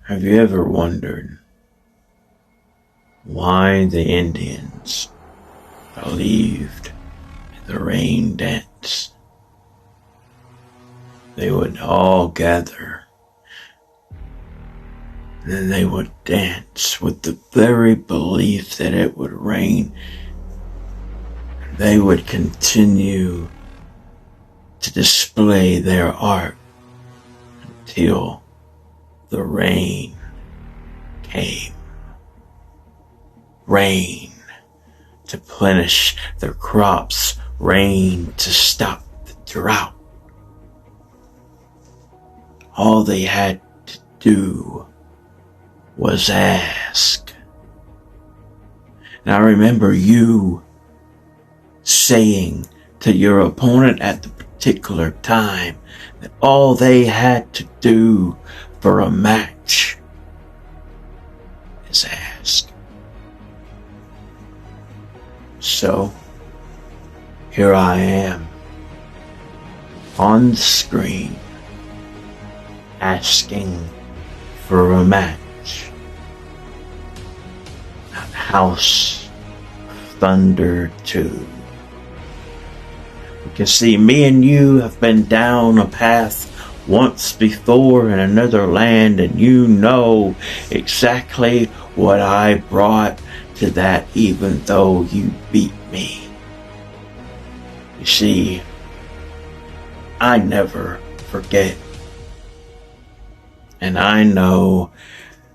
Have you ever wondered why the Indians believed in the rain dance? They would all gather, and then they would dance with the very belief that it would rain. They would continue to display their art until the rain came. Rain to plenish their crops, rain to stop the drought. All they had to do was ask. And I remember you saying to your opponent at the particular time that all they had to do for a match is ask. So, here I am on the screen asking for a match at House of Thunder 2. You see, me and you have been down a path once before in another land, and you know exactly what I brought to that, even though you beat me. You see, I never forget. And I know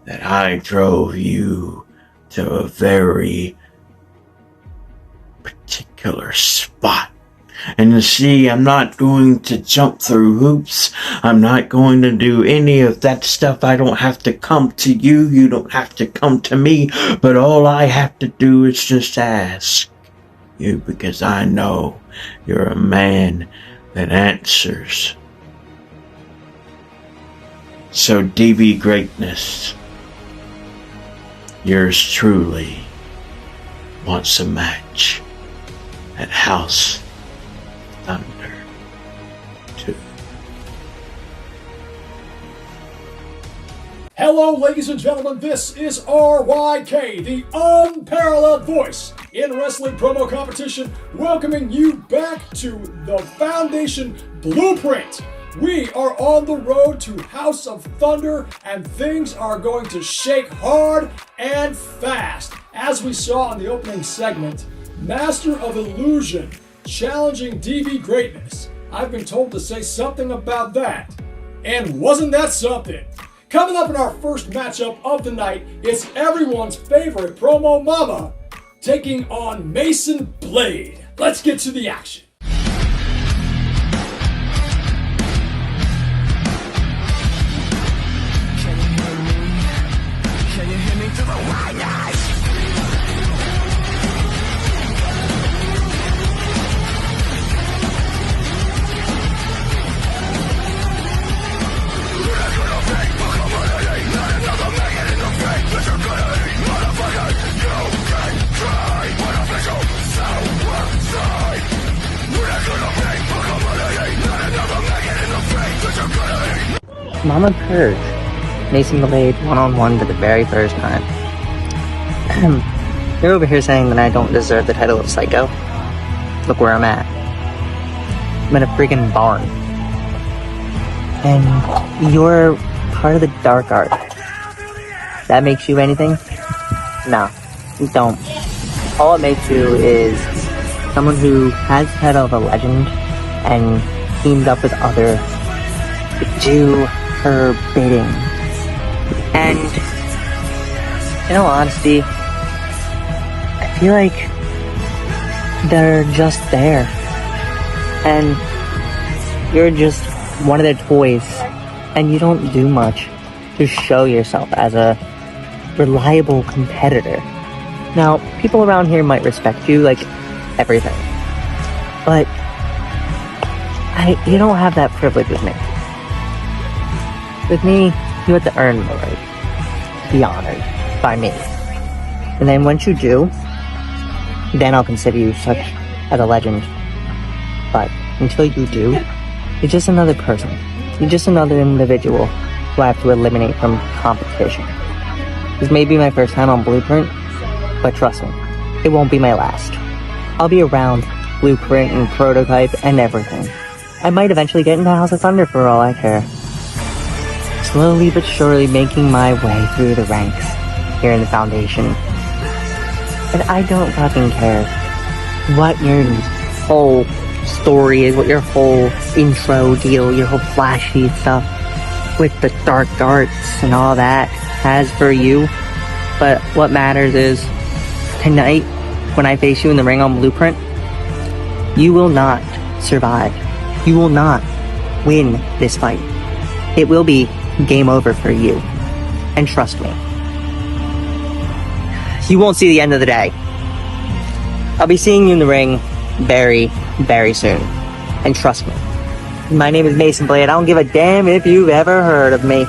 that I drove you to a very particular spot. And you see, I'm not going to jump through hoops. I'm not going to do any of that stuff. I don't have to come to you. You don't have to come to me. But all I have to do is just ask you, because I know you're a man that answers. So DB Greatness, yours truly wants a match at House Thunder 2. Hello, ladies and gentlemen, this is RYK, the unparalleled voice in wrestling promo competition, welcoming you back to the Foundation Blueprint. We are on the road to House of Thunder, and things are going to shake hard and fast. As we saw in the opening segment, Master of Illusion challenging DB Greatness. I've been told to say something about that. And wasn't that something? Coming up in our first matchup of the night, it's everyone's favorite promo mama taking on Mason Blade. Let's get to the action. Mama Purge, Mason Blade one-on-one for the very first time. You're over here saying that I don't deserve the title of Psycho? Look where I'm at. I'm in a freaking barn. And you're part of the dark art. That makes you anything? No, you don't. All it makes you is someone who has the title of a legend and teamed up with others to do her bidding. And in all honesty, I feel like they're just there, and you're just one of their toys, and you don't do much to show yourself as a reliable competitor. Now, people around here might respect you like everything, but you don't have that privilege with me. With me, you have to earn the right to be honored by me. And then once you do, then I'll consider you such as a legend. But until you do, you're just another person. You're just another individual who I have to eliminate from competition. This may be my first time on Blueprint, but trust me, it won't be my last. I'll be around Blueprint and Prototype and everything. I might eventually get into House of Thunder for all I care. Slowly but surely making my way through the ranks here in the Foundation. And I don't fucking care what your whole story is, what your whole intro deal, your whole flashy stuff with the dark arts and all that has for you. But what matters is, tonight, when I face you in the ring on Blueprint, you will not survive. You will not win this fight. It will be game over for you. And trust me, you won't see the end of the day. I'll be seeing you in the ring very, very soon. And trust me, my name is Mason Blade. I don't give a damn if you've ever heard of me.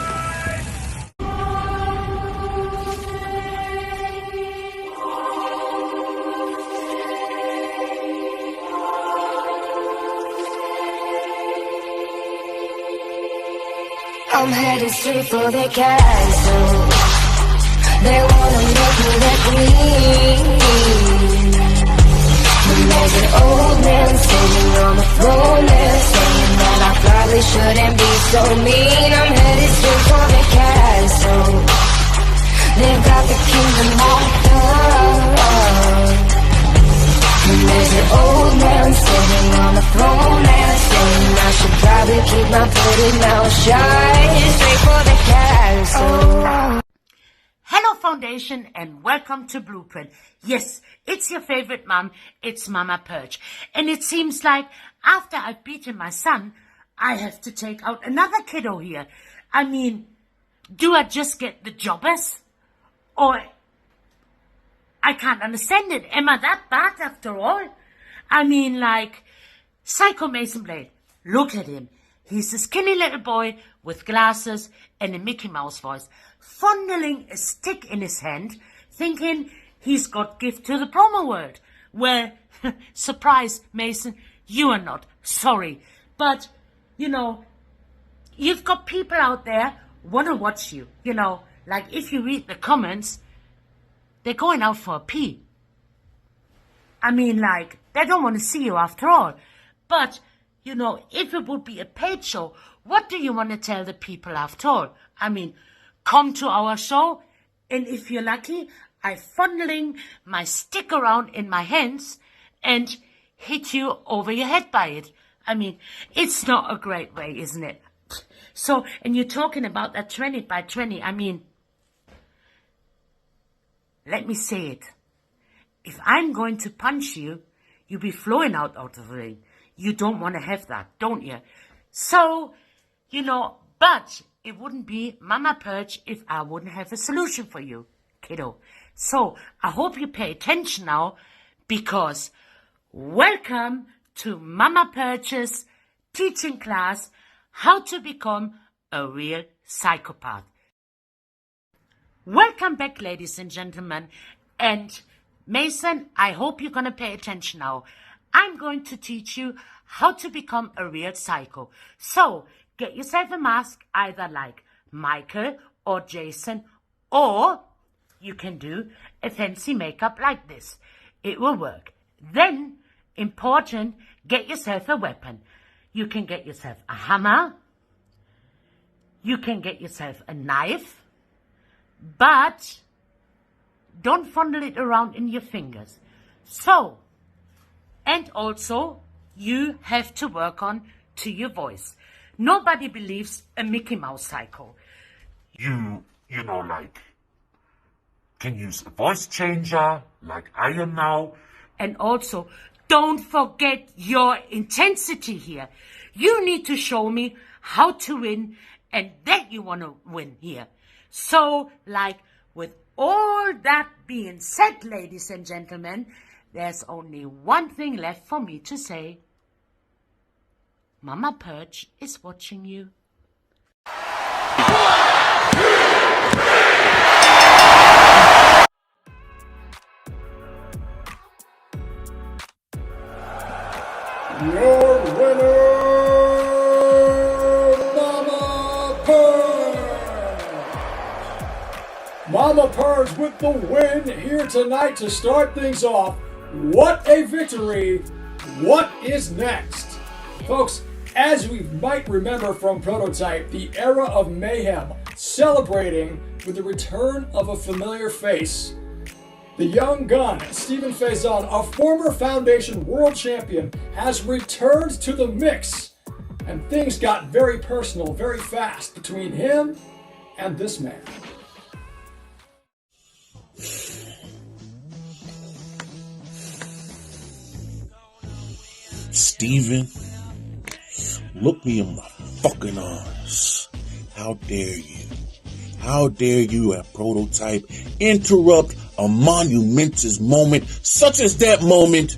I'm headed straight for the castle. They wanna make me their queen. And there's an old man sitting on the throne there, saying that I probably shouldn't be so mean. I'm headed straight for the castle. They've got the kingdom locked up. And there's an old man sitting on the throne there, saying I should probably keep my pretty mouth shut. Straight for the castle. Hello Foundation and welcome to Blueprint. Yes, it's your favorite mom, it's Mama Perch. And it seems like after I've beaten my son, I have to take out another kiddo here. I mean, do I just get the jobbers? Or I can't understand it. Am I that bad after all? I mean, like, Psycho Mason Blade, look at him. He's a skinny little boy with glasses and a Mickey Mouse voice, fondling a stick in his hand, thinking he's got gift to the promo world. Well, surprise, Mason, you are not. Sorry. But, you know, you've got people out there want to watch you. You know, like if you read the comments, they're going out for a pee. I mean, like, they don't want to see you after all. But, you know, if it would be a paid show, what do you want to tell the people after all? I mean, come to our show, and if you're lucky, I'm funneling my stick around in my hands and hit you over your head by it. I mean, it's not a great way, isn't it? So, and you're talking about that 20 by 20. I mean, let me say it. If I'm going to punch you, you'll be flowing out of the ring. You don't want to have that, don't you? So, you know, but it wouldn't be Mama Perch if I wouldn't have a solution for you, kiddo. So, I hope you pay attention now, because welcome to Mama Perch's teaching class, How to Become a Real Psychopath. Welcome back, ladies and gentlemen. And Mason, I hope you're going to pay attention now. I'm going to teach you how to become a real psycho. So, get yourself a mask, either like Michael or Jason, or you can do a fancy makeup like this. It will work. Then, important, get yourself a weapon. You can get yourself a hammer. You can get yourself a knife. But don't fondle it around in your fingers. So, and also, you have to work on to your voice. Nobody believes a Mickey Mouse psycho. You know, like, can use a voice changer, like I am now. And also, don't forget your intensity here. You need to show me how to win, and that you want to win here. So, like, with all that being said, ladies and gentlemen, there's only one thing left for me to say. Mama Perch is watching you. Your winner, Mama Perch. Mama Purge with the win here tonight to start things off. What a victory! What is next? Folks, as we might remember from Prototype, the era of mayhem, celebrating with the return of a familiar face. The young gun, Stephen Faison, a former Foundation world champion, has returned to the mix. And things got very personal, very fast between him and this man. Steven, look me in my fucking eyes. How dare you? How dare you at Prototype interrupt a monumentous moment such as that moment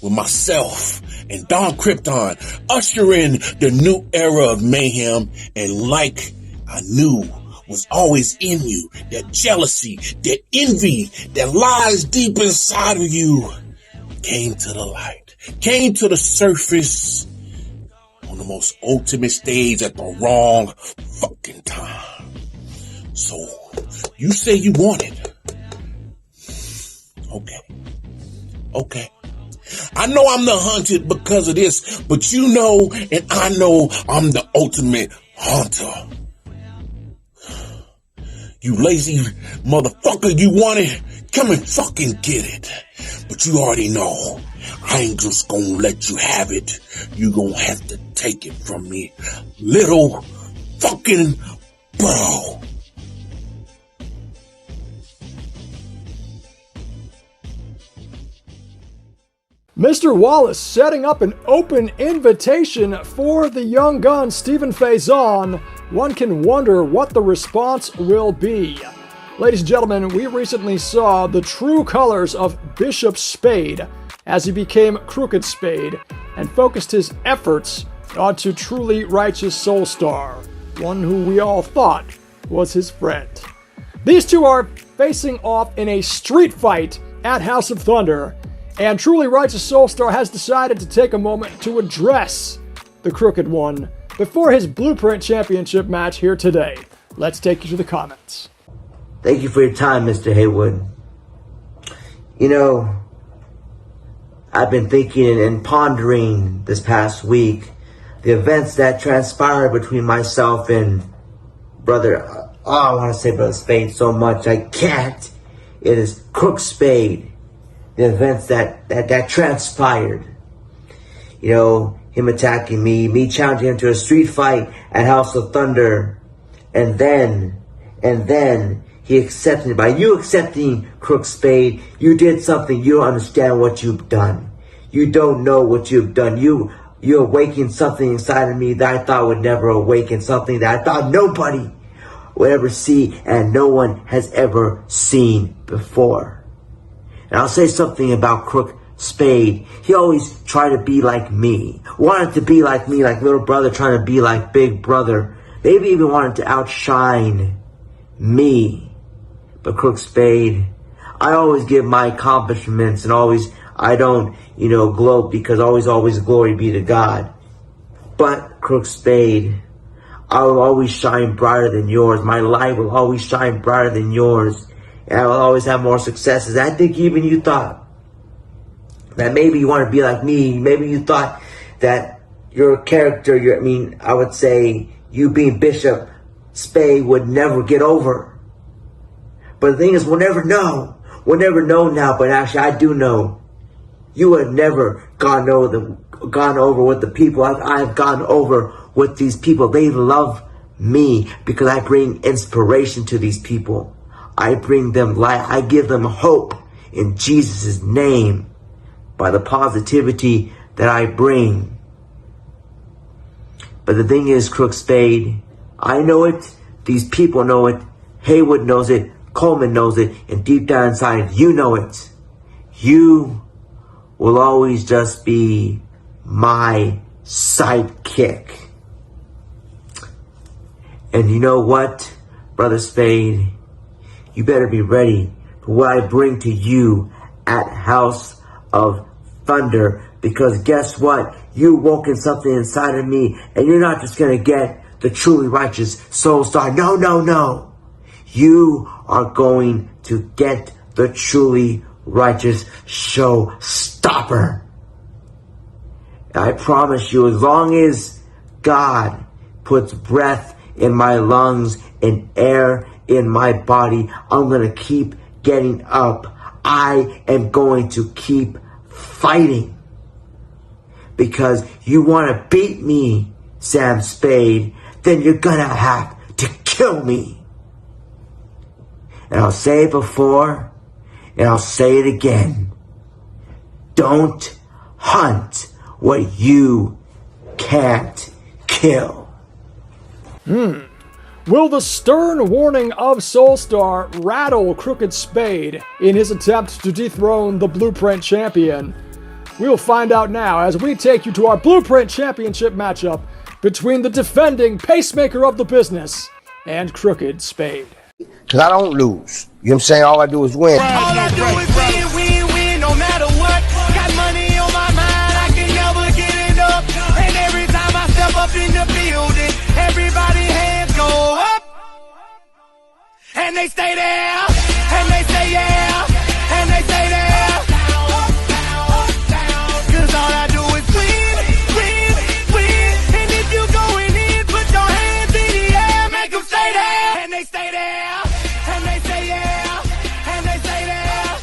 with myself and Don Krypton usher in the new era of mayhem, and like I knew was always in you, that jealousy, that envy that lies deep inside of you came to the light, came to the surface on the most ultimate stage at the wrong fucking time. So, you say you want it. Okay. I know I'm the hunted because of this, but you know and I know I'm the ultimate hunter. You lazy motherfucker, you want it? Come and fucking get it. But you already know, I ain't just gonna let you have it. You gonna have to take it from me, little fucking bro. Mr. Wallace setting up an open invitation for the young gun, Stephen Faison. One can wonder what the response will be. Ladies and gentlemen, we recently saw the true colors of Bishop Spade as he became Crooked Spade and focused his efforts onto Truly Righteous Soulstar, one who we all thought was his friend. These two are facing off in a street fight at House of Thunder, and Truly Righteous Soulstar has decided to take a moment to address the Crooked One before his Blueprint Championship match here today. Let's take you to the comments. Thank you for your time, Mr. Haywood. You know, I've been thinking and pondering this past week the events that transpired between myself and I want to say Brother Spade so much I can't. It is Crook Spade. The events that transpired. You know, him attacking me challenging him to a street fight at House of Thunder. And then he accepted it. By you accepting Crook Spade, you did something. You don't understand what you've done. You don't know what you've done. You awakened something inside of me that I thought would never awaken, something that I thought nobody would ever see and no one has ever seen before. And I'll say something about Crook Spade. He always tried to be like me. Wanted to be like me, like little brother trying to be like big brother. Maybe even wanted to outshine me. But Crook Spade, I always give my accomplishments and I don't, gloat because always glory be to God. But Crook Spade, I will always shine brighter than yours. My light will always shine brighter than yours. And I will always have more successes. I think even you thought that maybe you want to be like me. Maybe you thought that your character, I would say you being Bishop Spade would never get over. But the thing is, we'll never know. We'll never know now, but actually I do know. You have never gone over with the people I've gone over with these people. They love me because I bring inspiration to these people. I bring them light. I give them hope in Jesus' name by the positivity that I bring. But the thing is, Crook Spade, I know it. These people know it. Haywood knows it. Coleman knows it. And deep down inside, you know it. You will always just be my sidekick. And you know what, Brother Spade? You better be ready for what I bring to you at House of Thunder. Because guess what? You woken something inside of me. And you're not just going to get the Truly Righteous Soulstar. No. You are going to get the truly righteous showstopper. I promise you, as long as God puts breath in my lungs and air in my body, I'm going to keep getting up. I am going to keep fighting. Because you want to beat me, Sam Spade, then you're going to have to kill me. And I'll say it before, and I'll say it again. Don't hunt what you can't kill. Will the stern warning of Soulstar rattle Crooked Spade in his attempt to dethrone the Blueprint champion? We'll find out now as we take you to our Blueprint Championship matchup between the defending pacemaker of the business and Crooked Spade. Because I don't lose. You know what I'm saying? All I do is win. All I do is win, no matter what. Got money on my mind, I can never get it up. And every time I step up in the building, everybody hands go up. And they stay there, and they say yeah, and they stay there. Cause all I do is win. And if you going in, put your hands in the air, make them stay there. And they stay there, and they say yeah, and they stay there.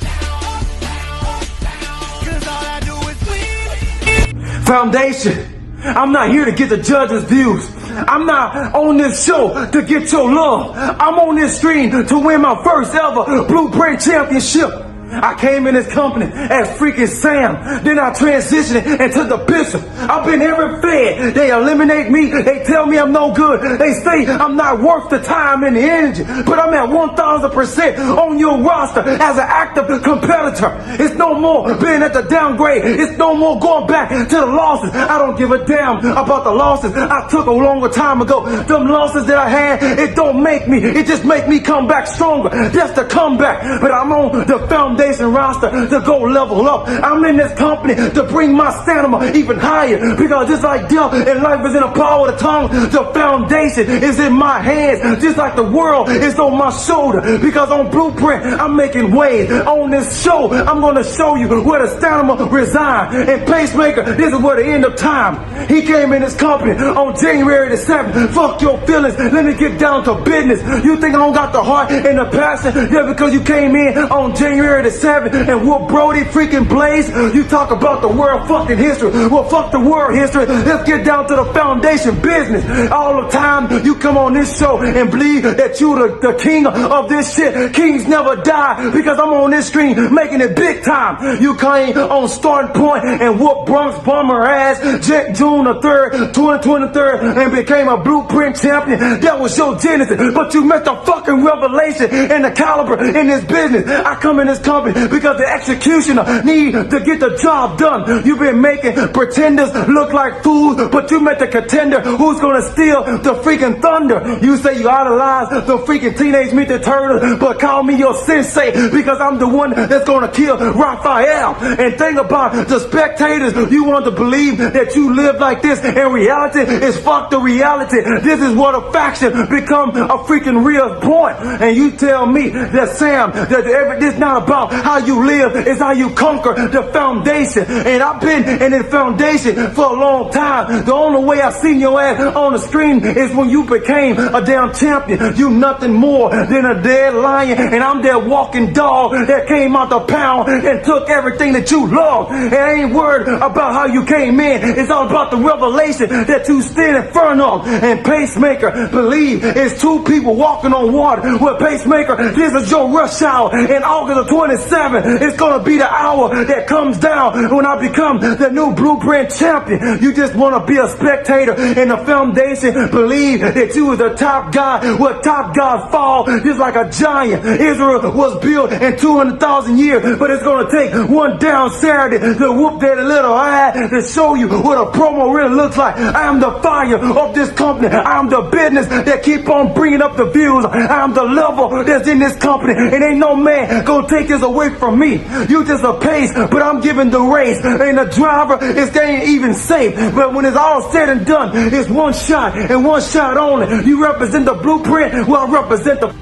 Cause all I do is win. Foundation, I'm not here to get the judges' views. I'm not on this show to get your love. I'm on this stream to win my first ever Blueprint Championship. I came in this company as freaking Sam. Then I transitioned into the Bishop. I've been every fed. They eliminate me. They tell me I'm no good. They say I'm not worth the time and the energy. But I'm at 1,000% on your roster as an active competitor. It's no more being at the downgrade. It's no more going back to the losses. I don't give a damn about the losses I took a longer time ago. Them losses that I had, it don't make me. It just make me come back stronger. That's the comeback. But I'm on the foundation roster to go level up. I'm in this company to bring my stamina even higher, because just like death and life is in the power of the tongue, the foundation is in my hands, just like the world is on my shoulder. Because on Blueprint, I'm making waves. On this show, I'm going to show you where the stamina resides. And Pacemaker, this is where the end of time. He came in this company on January the 7th. Fuck your feelings. Let me get down to business. You think I don't got the heart and the passion? Yeah, because you came in on January the 7th and whoop Brody freaking Blaze. You talk about the world fucking history. Well, fuck the world history. Let's get down to the foundation business. All the time you come on this show and believe that you the king of this shit. Kings never die, because I'm on this screen making it big time. You came on starting point and whoop Bronx Bomber ass June the 3rd, 2023, and became a Blueprint champion. That was your genesis. But you met the fucking revelation and the caliber in this business. I come in this company because the executioner need to get the job done. You've been making pretenders look like fools, but you met the contender who's gonna steal the freaking thunder. You say you idolize the freaking Teenage Mutant Turtles, but call me your sensei, because I'm the one that's gonna kill Raphael. And think about the spectators. You want to believe that you live like this, and reality is fuck the reality. This is what a faction become a freaking real point. And you tell me that Sam, that this not about how you live, it's how you conquer the foundation. And I've been in the foundation for a long time. The only way I've seen your ass on the screen is when you became a damn champion. You nothing more than a dead lion, and I'm that walking dog that came out the pound and took everything that you loved. And I ain't worried about how you came in. It's all about the revelation that you stand in front of. And Pacemaker, believe it's two people walking on water. Well, Pacemaker, this is your rush hour. In August of 27, it's gonna be the hour that comes down when I become the new Blueprint champion. You just wanna be a spectator in the foundation. Believe that you was the top guy. Well, top guys fall just like a giant. Israel was built in 200,000 years, but it's gonna take one down Saturday to whoop that little eye to show you what a promo really looks like. I am the fire of this company. I am the business that keep on bringing up the views. I am the level that's in this company, and ain't no man gonna take this away from me. You just a pace, but I'm giving the race, and the driver is ain't even safe. But when it's all said and done, it's one shot and one shot only. You represent the Blueprint, well, I represent the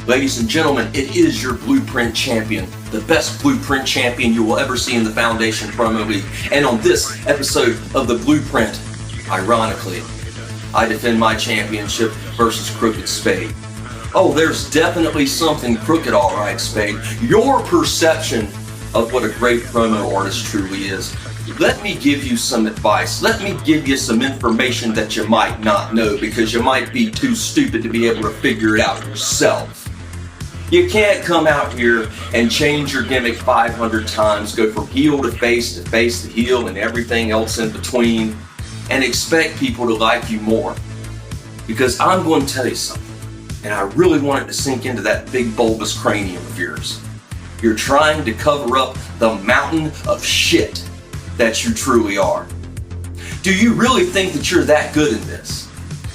Ladies and gentlemen, it is your Blueprint Champion, the best Blueprint Champion you will ever see in the Foundation Promo League. And on this episode of the Blueprint, ironically, I defend my championship versus Crooked Spade. Oh, there's definitely something crooked, alright, Spade. Your perception of what a great promo artist truly is. Let me give you some advice. Let me give you some information that you might not know because you might be too stupid to be able to figure it out yourself. You can't come out here and change your gimmick 500 times, go from heel to face to heel and everything else in between, and expect people to like you more. Because I'm going to tell you something, and I really want it to sink into that big bulbous cranium of yours. You're trying to cover up the mountain of shit that you truly are. Do you really think that you're that good in this?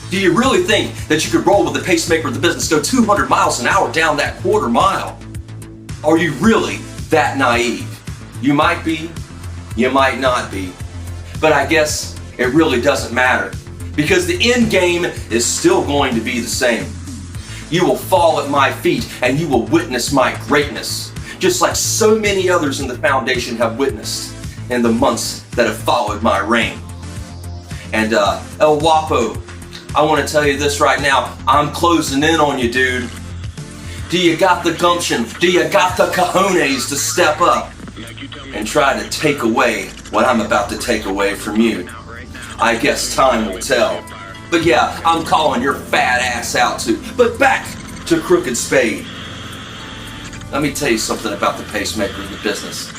Do you really think that you could roll with the pacemaker of the business, go 200 miles an hour down that quarter mile? Are you really that naive? You might be, you might not be. But I guess it really doesn't matter because the end game is still going to be the same. You will fall at my feet and you will witness my greatness, just like so many others in the Foundation have witnessed in the months that have followed my reign. And El Guapo, I want to tell you this right now, I'm closing in on you, dude. Do you got the gumption? Do you got the cojones to step up and try to take away what I'm about to take away from you? I guess time will tell. But yeah, I'm calling your fat ass out too. But back to Crooked Spade. Let me tell you something about the pacemaker of the business.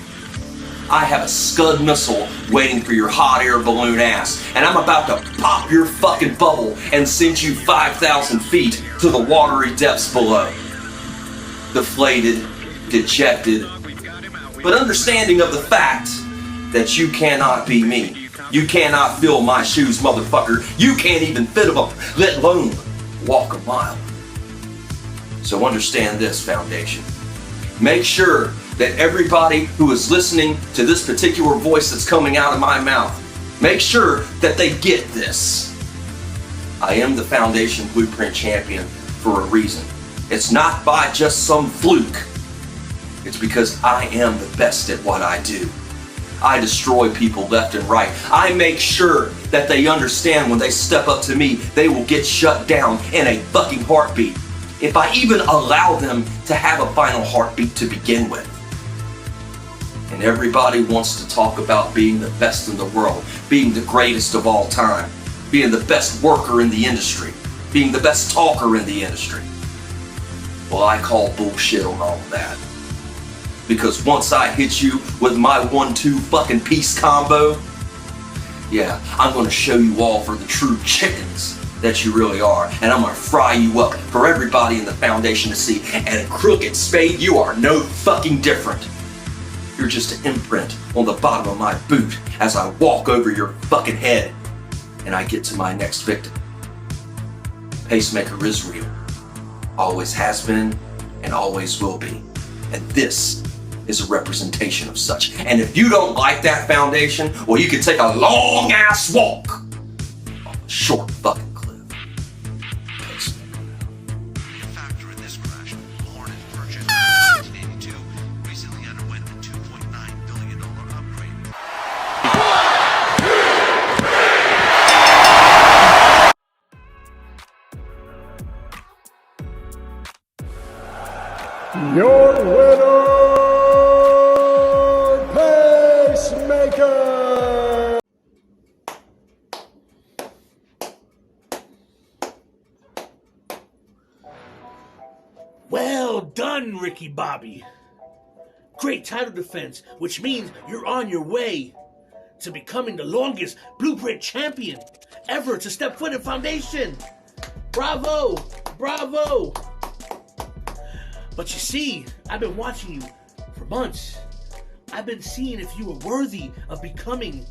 I have a Scud missile waiting for your hot air balloon ass, and I'm about to pop your fucking bubble and send you 5,000 feet to the watery depths below. Deflated, dejected, but understanding of the fact that you cannot be me. You cannot fill my shoes, motherfucker. You can't even fit them, let alone walk a mile. So understand this, Foundation. Make sure that everybody who is listening to this particular voice that's coming out of my mouth, make sure that they get this. I am the Foundation Blueprint Champion for a reason. It's not by just some fluke. It's because I am the best at what I do. I destroy people left and right. I make sure that they understand when they step up to me, they will get shut down in a fucking heartbeat. If I even allow them to have a final heartbeat to begin with. And everybody wants to talk about being the best in the world, being the greatest of all time, being the best worker in the industry, being the best talker in the industry. Well, I call bullshit on all of that. Because once I hit you with my 1-2 fucking piece combo, yeah, I'm gonna show you all for the true chickens that you really are. And I'm gonna fry you up for everybody in the Foundation to see. And Crooked Spade, you are no fucking different. You're just an imprint on the bottom of my boot as I walk over your fucking head and I get to my next victim. Pacemaker is real. Always has been and always will be. And this is a representation of such. And if you don't like that, Foundation, well, you can take a long ass walk off a short fucking cliff. Pacemaker. The factor in this crash, Hornet purchased in 1982, recently underwent a $2.9 billion upgrade. Your winner, Pacemaker! Well done, Ricky Bobby. Great title defense, which means you're on your way to becoming the longest Blueprint champion ever to step foot in Foundation. Bravo! Bravo! But you see, I've been watching you for months. I've been seeing if you were worthy of becoming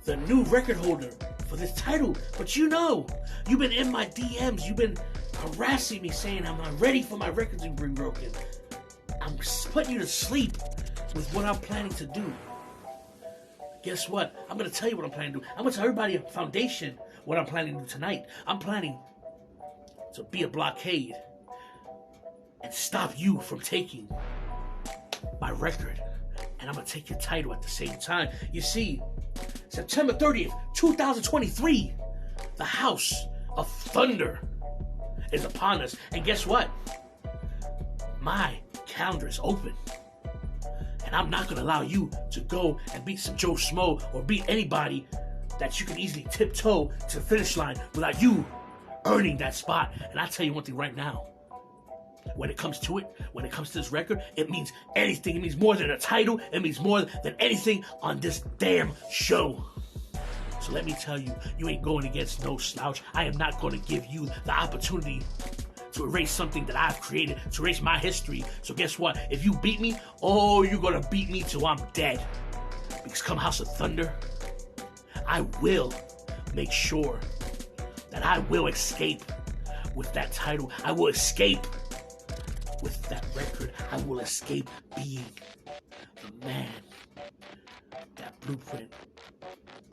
the new record holder for this title. But you know, you've been in my DMs. You've been harassing me saying I'm not ready for my records to be broken. I'm putting you to sleep with what I'm planning to do. Guess what? I'm going to tell you what I'm planning to do. I'm going to tell everybody at Foundation what I'm planning to do tonight. I'm planning to be a blockade and stop you from taking my record. And I'm gonna take your title at the same time. You see, September 30th, 2023, the House of Thunder is upon us. And guess what? My calendar is open. And I'm not gonna allow you to go and beat some Joe Schmo or beat anybody that you can easily tiptoe to the finish line without you earning that spot. And I'll tell you one thing right now. When it comes to it, when it comes to this record, it means anything. It means more than a title. It means more than anything on this damn show. So let me tell you, you ain't going against no slouch. I am not going to give you the opportunity to erase something that I've created, to erase my history. So guess what? If you beat me, oh, you're going to beat me till I'm dead. Because come House of Thunder, I will make sure that I will escape with that title. I will escape with that record. I will escape being the man that Blueprint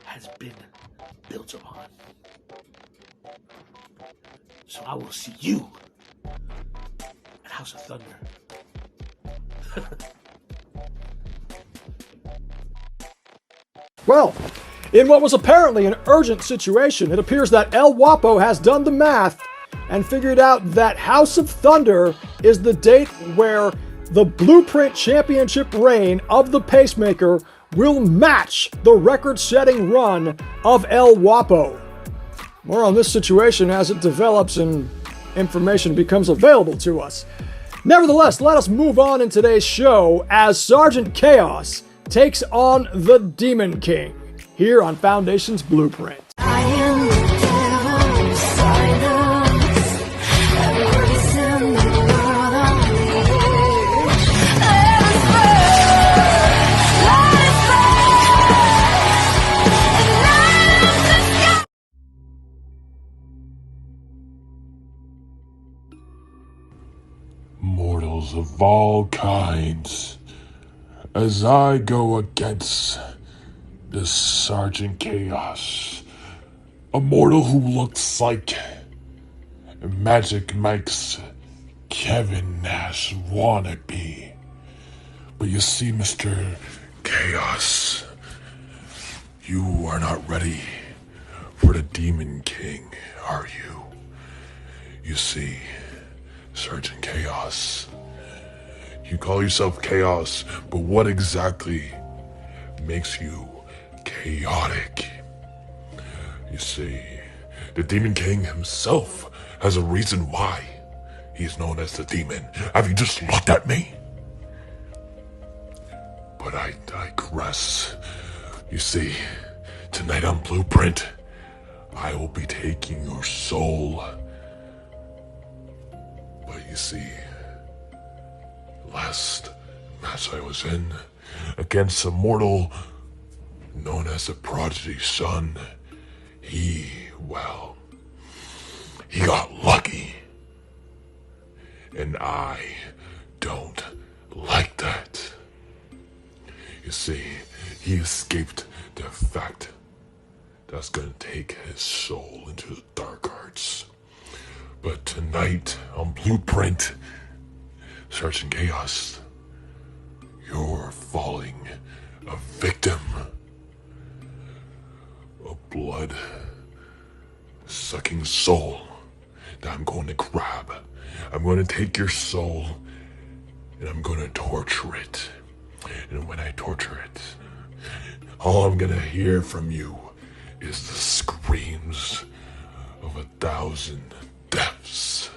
has been built upon. So I will see you at House of Thunder. Well, in what was apparently an urgent situation, it appears that El Guapo has done the math and figured out that House of Thunder is the date where the Blueprint Championship reign of the Pacemaker will match the record-setting run of El Guapo. More on this situation as it develops and information becomes available to us. Nevertheless, let us move on in today's show as Sergeant Chaos takes on the Demon King here on Foundation's Blueprint. I am the devil's silence, erasing the world of me. Let us burn, and light up the sky. Mortals of all kinds, as I go against this Sergeant Chaos, a mortal who looks like Magic Mike's Kevin Nash wannabe. But you see, Mr. Chaos, you are not ready for the Demon King, are you? You see, Sergeant Chaos, you call yourself Chaos, but what exactly makes you chaotic? You see, the Demon King himself has a reason why he's known as the Demon. Have you just looked at me? But I digress. You see, tonight on Blueprint, I will be taking your soul. But you see, last match I was in against a mortal known as the Prodigy Son, he got lucky. And I don't like that. You see, he escaped the fact that's gonna take his soul into the dark arts. But tonight on Blueprint, Sergeant Chaos, you're falling a victim. A blood-sucking soul that I'm going to grab. I'm going to take your soul and I'm going to torture it. And when I torture it, all I'm going to hear from you is the screams of 1,000 deaths.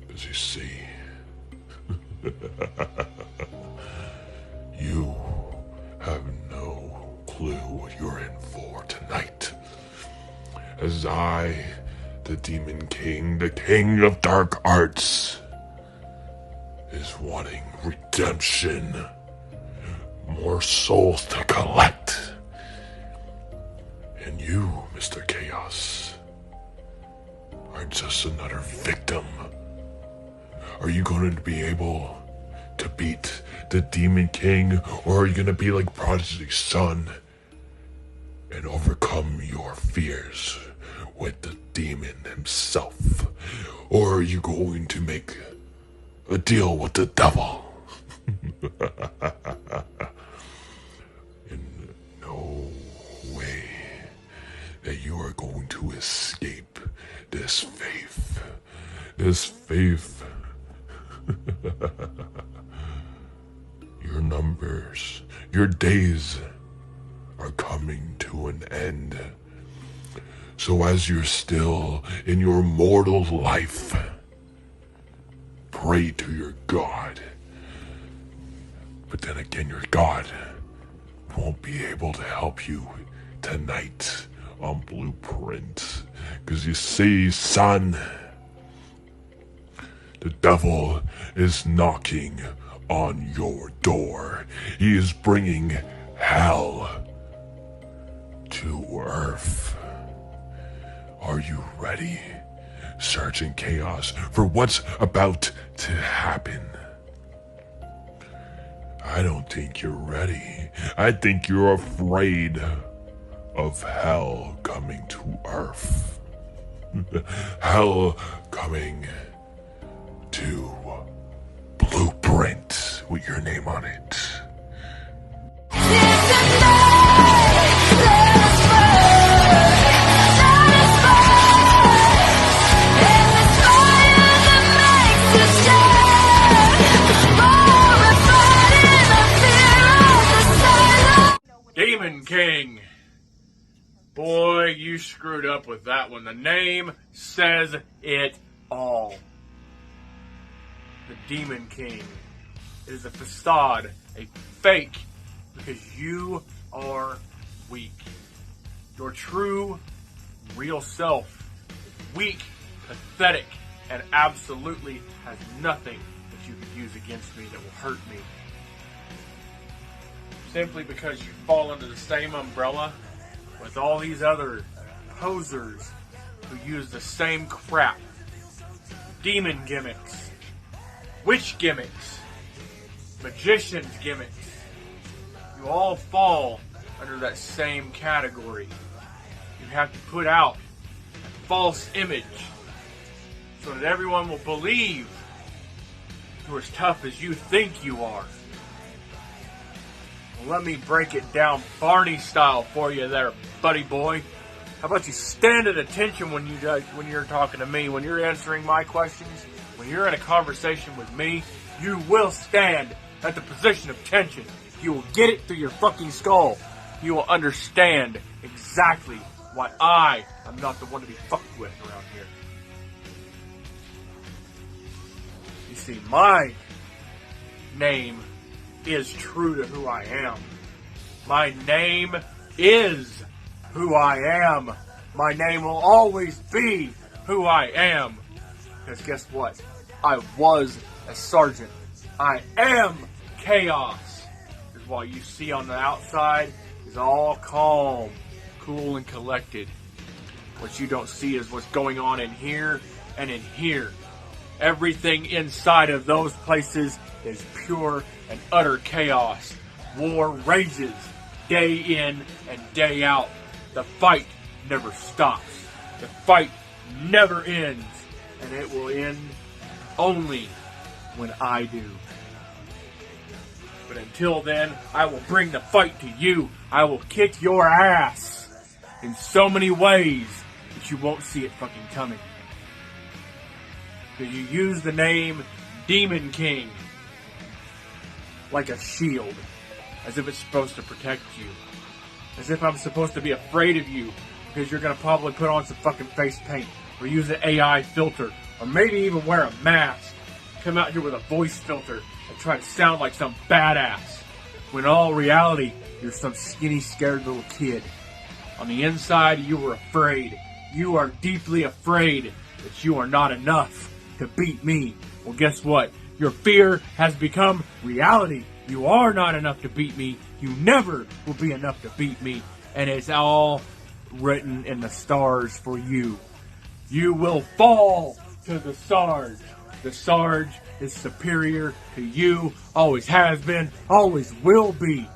Because you see, you have no clue what you're in for tonight. As I, the Demon King, the King of Dark Arts, is wanting redemption, more souls to collect. And you, Mr. Chaos, are just another victim. Are you going to be able to beat the Demon King, or are you going to be like Prodigy's son and overcome your fears with the demon himself? Or are you going to make a deal with the devil. In no way that you are going to escape this faith. This faith. Your numbers, your days are coming to an end. So as you're still in your mortal life, pray to your God. But then again, your God won't be able to help you tonight on Blueprint. Because you see, son, the devil is knocking on your door. He is bringing hell to Earth. Are you ready, Sergeant Chaos, for what's about to happen? I don't think you're ready. I think you're afraid of hell coming to Earth. Hell coming to Blueprint with your name on it. Demon King. Boy, you screwed up with that one. The name says it all. The Demon King is a facade, a fake, because you are weak. Your true, real self is weak, pathetic, and absolutely has nothing that you could use against me that will hurt me. Simply because you fall under the same umbrella with all these other posers who use the same crap. Demon gimmicks, witch gimmicks, magician's gimmicks. You all fall under that same category. You have to put out a false image so that everyone will believe you're as tough as you think you are. Well, let me break it down Barney style for you there, buddy boy. How about you stand at attention when you're talking to me, when you're answering my questions, when you're in a conversation with me, you will stand at the position of tension. You will get it through your fucking skull. You will understand exactly why I am not the one to be fucked with around here. You see, my name is true to who I am. My name is who I am. My name will always be who I am. Because guess what? I was a sergeant. I am chaos. Because what you see on the outside is all calm, cool, and collected. What you don't see is what's going on in here and in here. Everything inside of those places is pure and utter chaos. War rages day in and day out. The fight never stops. The fight never ends. And it will end only when I do. But until then, I will bring the fight to you. I will kick your ass in so many ways that you won't see it fucking coming. Because you use the name Demon King like a shield, as if it's supposed to protect you, as if I'm supposed to be afraid of you because you're gonna probably put on some fucking face paint or use an AI filter or maybe even wear a mask, come out here with a voice filter and try to sound like some badass, when in all reality you're some skinny, scared little kid. On the inside, you were afraid. You are deeply afraid that you are not enough to beat me. Well, guess what? Your fear has become reality. You are not enough to beat me. You never will be enough to beat me. And it's all written in the stars for you. You will fall to the Sarge. The Sarge is superior to you. Always has been. Always will be.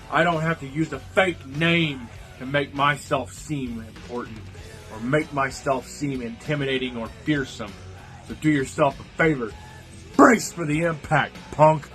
I don't have to use a fake name to make myself seem important or make myself seem intimidating or fearsome. So do yourself a favor. Brace for the impact, punk.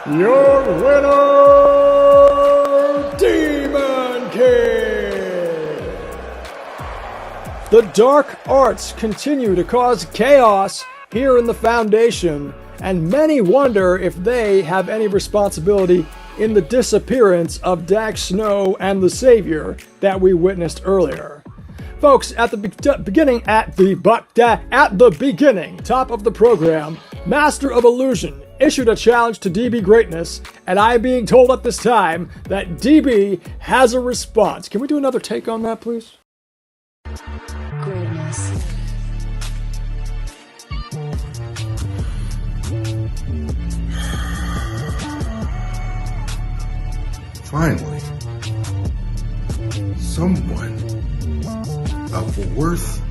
Your winner, Demon King! The dark arts continue to cause chaos here in the Foundation, and many wonder if they have any responsibility in the disappearance of Dax Snow and the Savior that we witnessed earlier. Folks, at the beginning, top of the program, Master of Illusion issued a challenge to DB Greatness, and I'm being told at this time that DB has a response. Can we do another take on that, please? Greatness. Finally, someone of worth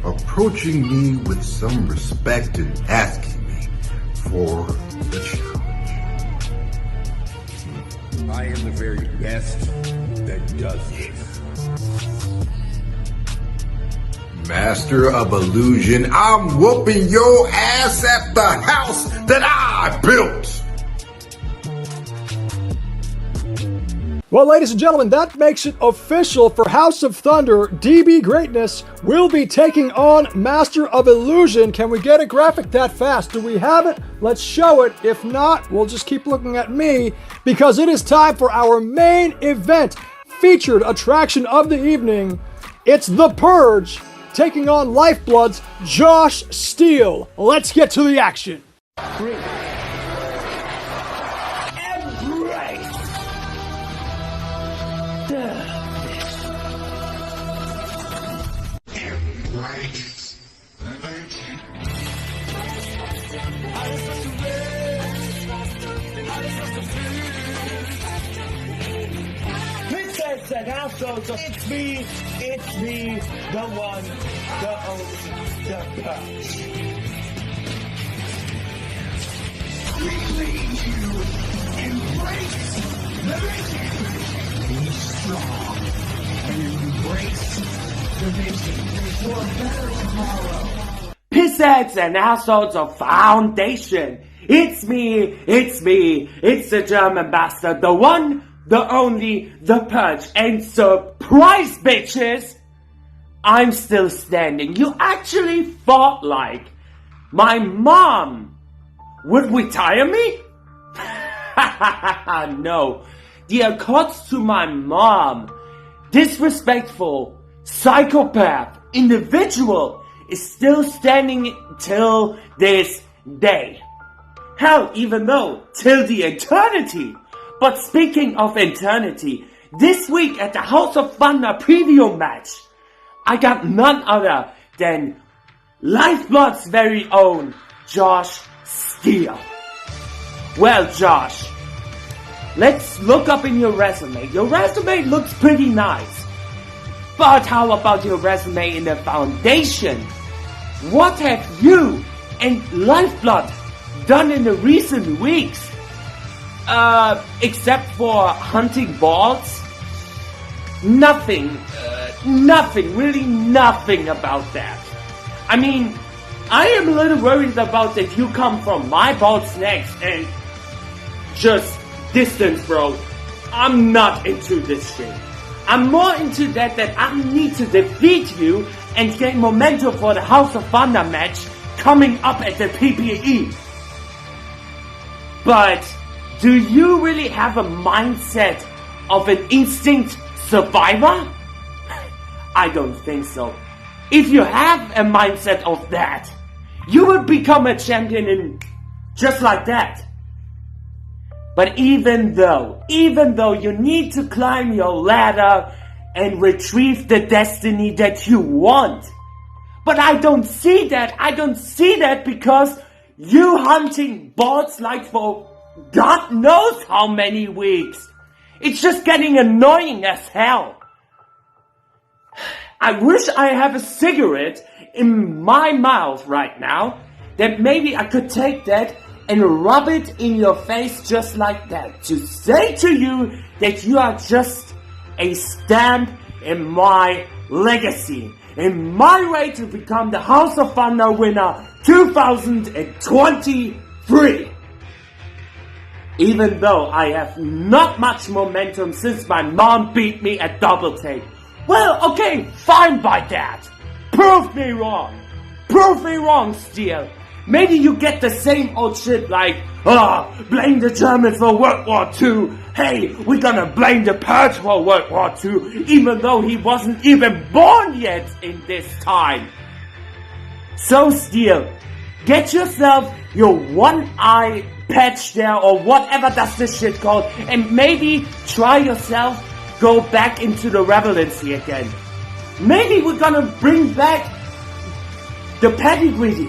approaching me with some respect and asking me for the challenge. I am the very best that does this. Master of Illusion, I'm whooping your ass at the house that I built. Well, ladies and gentlemen, that makes it official for House of Thunder. DB Greatness will be taking on Master of Illusion. Can we get a graphic that fast? Do we have it? Let's show it. If not, we'll just keep looking at me, because it is time for our main event, featured attraction of the evening. It's The Purge taking on Lifeblood's Josh Steele. Let's get to the action. And also, it's me, the one, the only, the Purge. We need you. Embrace the vision. Be strong and embrace the vision for a better tomorrow. Pissheads and assholes of Foundation. It's me, it's the German bastard, the one, the only, the Purge, and surprise, bitches! I'm still standing. You actually thought like my mom would retire me? No. The accords to my mom, disrespectful, psychopath, individual, is still standing till this day. Hell, even though, till the eternity. But speaking of eternity, this week at the House of Thunder preview match, I got none other than Lifeblood's very own Josh Steele. Well, Josh, let's look up in your resume. Your resume looks pretty nice. But how about your resume in the Foundation? What have you and Lifeblood done in the recent weeks? Except for hunting balls? Nothing, really nothing about that. I mean, I am a little worried about that you come from my balls next and just distance, bro. I'm not into this shit. I'm more into that I need to defeat you and gain momentum for the House of Thunder match coming up at the PPE. But do you really have a mindset of an instinct survivor? I don't think so. If you have a mindset of that, you would become a champion in just like that. But even though you need to climb your ladder and retrieve the destiny that you want, but I don't see that because you hunting bots like for God knows how many weeks. It's just getting annoying as hell. I wish I have a cigarette in my mouth right now, that maybe I could take that and rub it in your face just like that, to say to you that you are just a stamp in my legacy, in my way to become the House of Thunder winner 2023. Even though I have not much momentum since my mom beat me at Double Take. Well, okay, fine by that. Prove me wrong. Prove me wrong, Steel. Maybe you get the same old shit like, blame the Germans for World War II. Hey, we're gonna blame the Purge for World War II, even though he wasn't even born yet in this time. So Steel, get yourself your one-eye patch there, or whatever that's this shit called, and maybe try yourself go back into the relevancy again. Maybe we're gonna bring back the pedigree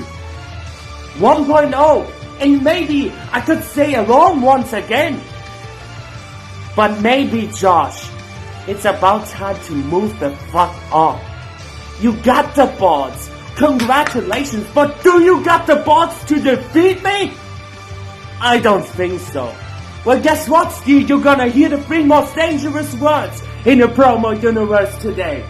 1.0, and maybe I could say along once again. But maybe, Josh, it's about time to move the fuck on. You got the balls. Congratulations, but do you got the balls to defeat me? I don't think so. Well, guess what, Steve? You're gonna hear the 3 most dangerous words in the promo universe today.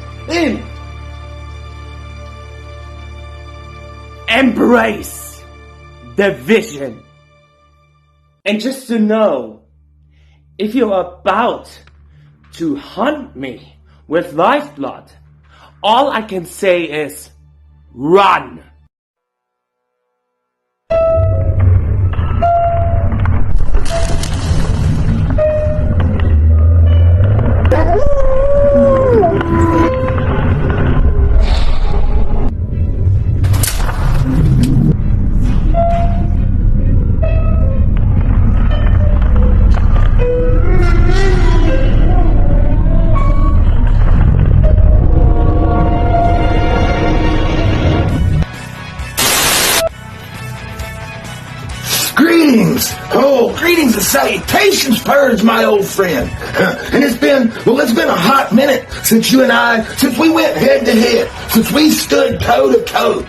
Embrace the vision. And just to know, if you're about to hunt me with lifeblood, all I can say is run. Greetings and salutations, Purge, my old friend. And it's been a hot minute since we went head to head, since we stood toe to toe.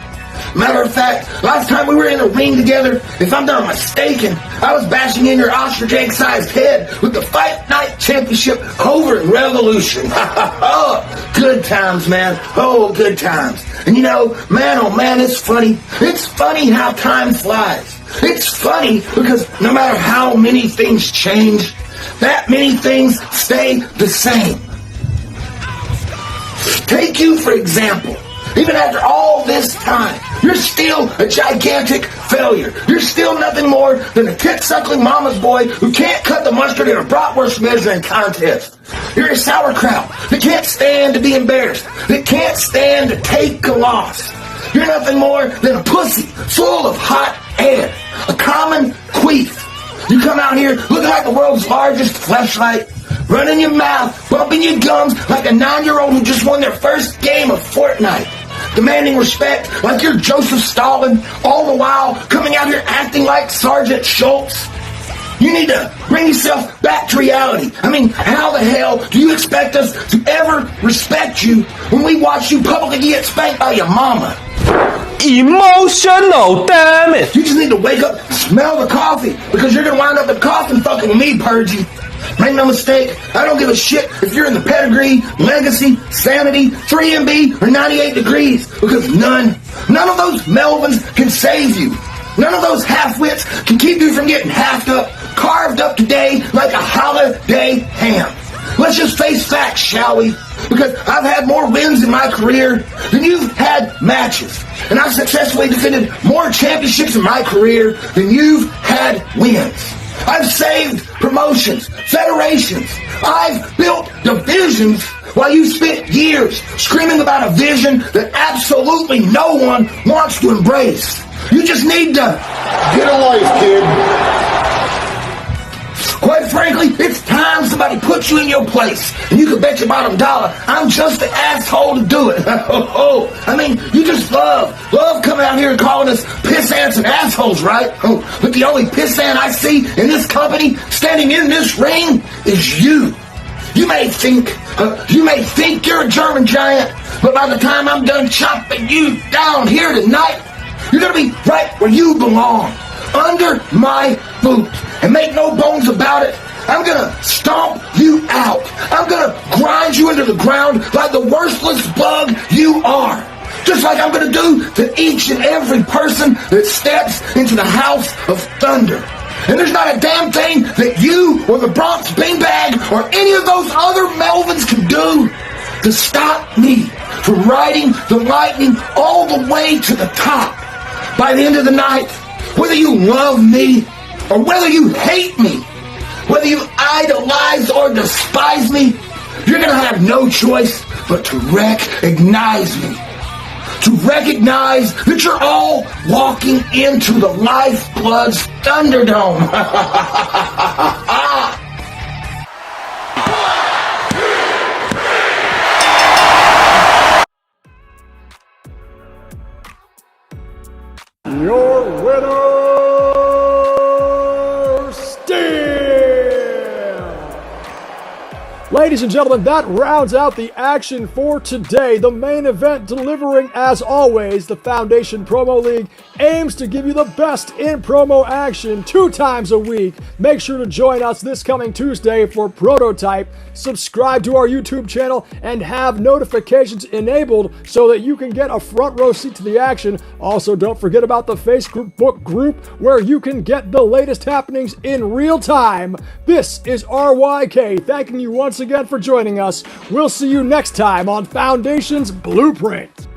Matter of fact, last time we were in a ring together, if I'm not mistaken, I was bashing in your ostrich egg-sized head with the Fight Night Championship over in Revolution. Oh, good times, man. Oh, good times. And you know, man, oh man, it's funny. It's funny how time flies. It's funny because no matter how many things change, that many things stay the same. Take you, for example. Even after all this time, you're still a gigantic failure. You're still nothing more than a tit-suckling mama's boy who can't cut the mustard in a bratwurst measuring contest. You're a sauerkraut that can't stand to be embarrassed, that can't stand to take a loss. You're nothing more than a pussy full of hot air, a common queef. You come out here looking like the world's largest fleshlight, running your mouth, bumping your gums like a 9-year-old who just won their first game of Fortnite. Demanding respect like you're Joseph Stalin, all the while coming out here acting like Sergeant Schultz. You need to bring yourself back to reality. I mean, how the hell do you expect us to ever respect you when we watch you publicly get spanked by your mama? Emotional, damn it! You just need to wake up and smell the coffee, because you're gonna wind up in the coffin fucking with me, Purgy. Make no mistake, I don't give a shit if you're in the pedigree, legacy, sanity, 3MB, or 98 degrees, because none of those Melvins can save you. None of those half-wits can keep you from getting halved up, carved up today like a holiday ham. Let's just face facts, shall we? Because I've had more wins in my career than you've had matches. And I've successfully defended more championships in my career than you've had wins. I've saved promotions, federations. I've built divisions while you spent years screaming about a vision that absolutely no one wants to embrace. You just need to get a life, kid. Quite frankly, it's time somebody put you in your place. And you can bet your bottom dollar I'm just the asshole to do it. I mean, you just love coming out here and calling us pissants and assholes, right? But the only pissant I see in this company standing in this ring is you. You may think you're a German giant, but by the time I'm done chopping you down here tonight, you're gonna be right where you belong, under my boot. And make no bones about it, I'm gonna stomp you out. I'm gonna grind you into the ground like the worthless bug you are. Just like I'm gonna do to each and every person that steps into the House of Thunder. And there's not a damn thing that you or the Bronx Beanbag or any of those other Melvins can do to stop me from riding the lightning all the way to the top. By the end of the night, whether you love me or whether you hate me, whether you idolize or despise me, you're gonna have no choice but to recognize me. To recognize that you're all walking into the Lifebloods Thunderdome. Your winner, Steel! Ladies and gentlemen, that rounds out the action for today. The main event delivering, as always, the Foundation Promo League aims to give you the best in promo action 2 times a week. Make sure to join us this coming Tuesday for Prototype. Subscribe to our YouTube channel and have notifications enabled so that you can get a front row seat to the action. Also, don't forget about the Facebook group where you can get the latest happenings in real time. This is RYK, thanking you once again for joining us. We'll see you next time on Foundation's Blueprint.